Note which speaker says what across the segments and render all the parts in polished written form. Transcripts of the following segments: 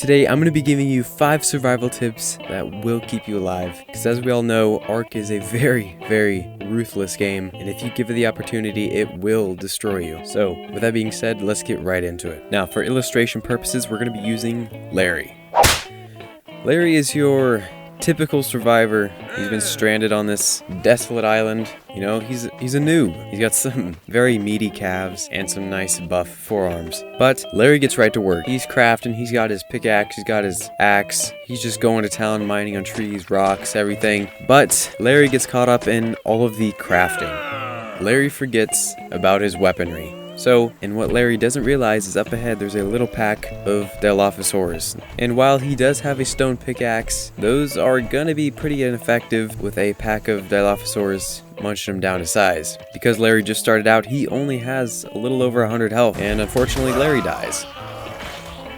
Speaker 1: Today I'm going to be giving you 5 survival tips that will keep you alive, because as we all know, ARK is a very ruthless game, and if you give it the opportunity, it will destroy you. So with that being said, let's get right into it. Now for illustration purposes, we're going to be using Larry. Larry is your typical survivor. He's been stranded on this desolate island. You know, he's a noob. He's got some very meaty calves and some nice buff forearms. But Larry gets right to work. He's crafting, he's got his pickaxe, he's got his axe. He's just going to town, mining on trees, rocks, everything. But Larry gets caught up in all of the crafting. Larry forgets about his weaponry. So, and what Larry doesn't realize is up ahead there's a little pack of Dilophosaurus. And while he does have a stone pickaxe, those are gonna be pretty ineffective with a pack of Dilophosaurus munching him down to size. Because Larry just started out, he only has a little over 100 health, and unfortunately Larry dies.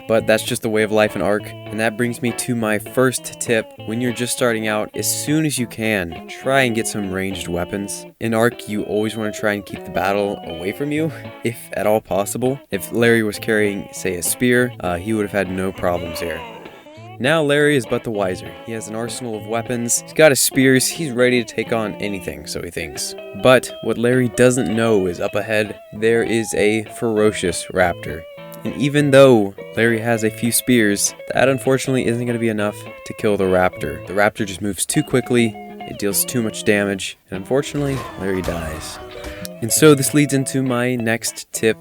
Speaker 1: But that's just the way of life in ARK, and that brings me to my first tip. When you're just starting out, as soon as you can, try and get some ranged weapons. In ARK, you always want to try and keep the battle away from you, if at all possible. If Larry was carrying, say, a spear, he would have had no problems here. Now Larry is but the wiser. He has an arsenal of weapons, he's got his spears, he's ready to take on anything, so he thinks. But what Larry doesn't know is up ahead, there is a ferocious raptor. And even though Larry has a few spears, that unfortunately isn't going to be enough to kill the raptor. The raptor just moves too quickly, it deals too much damage, and unfortunately, Larry dies. And so this leads into my next tip.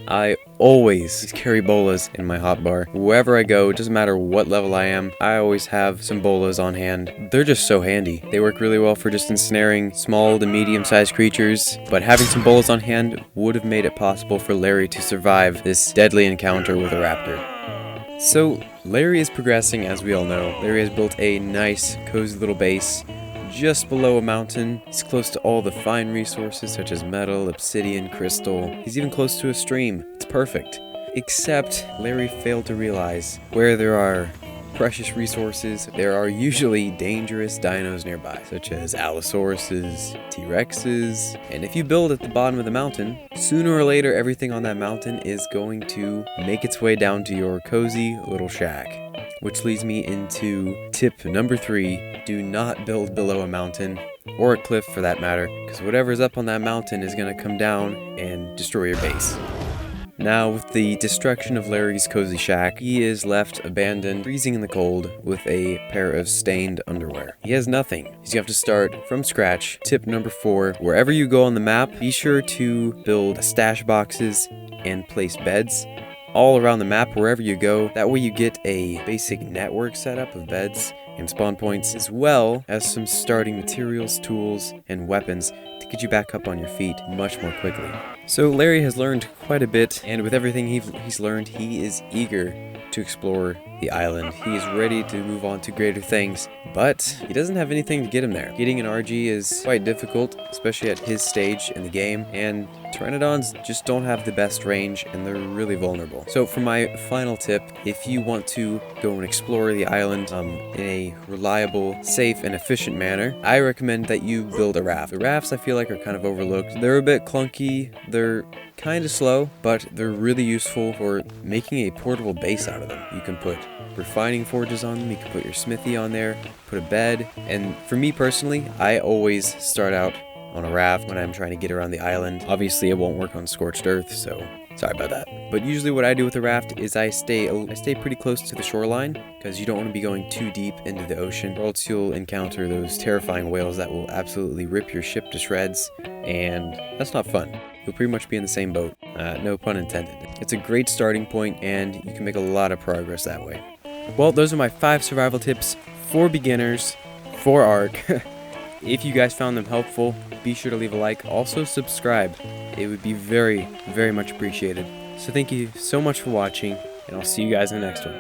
Speaker 1: I always carry bolas in my hotbar. Wherever I go, it doesn't matter what level I am, I always have some bolas on hand. They're just so handy. They work really well for just ensnaring small to medium-sized creatures, but having some bolas on hand would have made it possible for Larry to survive this deadly encounter with a raptor. So, Larry is progressing, as we all know. Larry has built a nice, cozy little base just below a mountain. He's close to all the fine resources such as metal, obsidian, crystal. He's even close to a stream. It's perfect. Except Larry failed to realize where there are precious resources, there are usually dangerous dinos nearby, such as Allosauruses, T-Rexes, and if you build at the bottom of the mountain, sooner or later everything on that mountain is going to make its way down to your cozy little shack. Which leads me into tip number 3, do not build below a mountain, or a cliff for that matter, because whatever's up on that mountain is going to come down and destroy your base. Now, with the destruction of Larry's cozy shack, he is left abandoned, freezing in the cold, with a pair of stained underwear. He has nothing. He's going to have to start from scratch. Tip number 4, wherever you go on the map, be sure to build stash boxes and place beds all around the map wherever you go. That way you get a basic network setup of beds and spawn points, as well as some starting materials, tools, and weapons to get you back up on your feet much more quickly. So Larry has learned quite a bit, and with everything he's learned, he is eager to explore the island. He is ready to move on to greater things, but he doesn't have anything to get him there. Getting an RG is quite difficult, especially at his stage in the game, and Pteranodons just don't have the best range, and they're really vulnerable. So for my final tip, if you want to go and explore the island in a reliable, safe, and efficient manner, I recommend that you build a raft. The rafts I feel like are kind of overlooked. They're a bit clunky, they're kind of slow, but they're really useful for making a portable base out of them. You can put refining forges on them, you can put your smithy on there, put a bed, and for me personally, I always start out on a raft when I'm trying to get around the island. Obviously it won't work on scorched earth, so sorry about that. But usually what I do with a raft is I stay pretty close to the shoreline, because you don't want to be going too deep into the ocean, or else you'll encounter those terrifying whales that will absolutely rip your ship to shreds, and that's not fun. You'll pretty much be in the same boat, no pun intended. It's a great starting point, and you can make a lot of progress that way. Well, those are my 5 survival tips for beginners for ARK. If you guys found them helpful, be sure to leave a like. Also subscribe. It would be very much appreciated. So thank you so much for watching, and I'll see you guys in the next one.